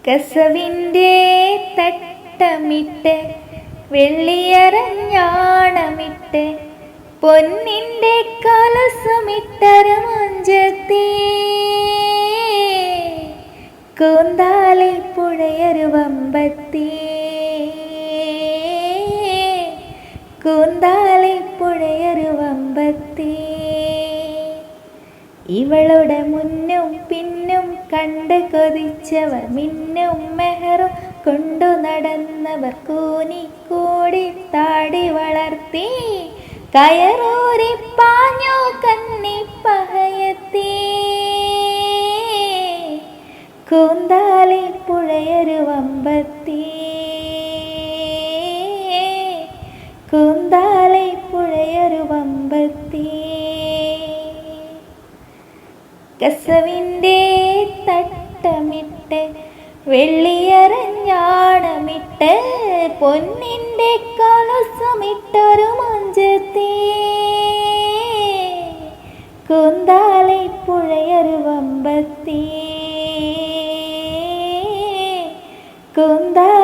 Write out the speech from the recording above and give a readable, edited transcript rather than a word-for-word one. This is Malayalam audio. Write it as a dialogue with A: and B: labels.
A: കസവിൻ്റെ തട്ടമിട്ട് വെള്ളിയരഞ്ഞാണമിട്ട് പൊന്നിൻ്റെ കലസമിട്ടരമഞ്ചത്തി കൂന്താലി പുഴയൊരുവമ്പത്തി കൂന്താലി പുഴയൊരുവമ്പത്തി ഇവളുടെ മുന്നും പിന്നും കണ്ട് കൊതിച്ചവർ മിന്നും മെഹറും കൊണ്ടു നടന്നവർ കൂനിക്കൂടി താടി വളർത്തി കയറൂരി പാഞ്ഞു കന്നിപ്പഹയത്തി കൂന്താലി പുഴയൊരുവമ്പത്തി കൂന്താലി പുഴയൊരുവമ്പത്തി കസവിൻ്റെ തട്ടമിട്ട് വെള്ളിയരഞ്ഞാണമിട്ട് പൊന്നിൻ്റെ കലസമിട്ടൊരു മഞ്ചത്തി കൂന്താലി പുഴയൊരുവമ്പത്തി കൂന്താലി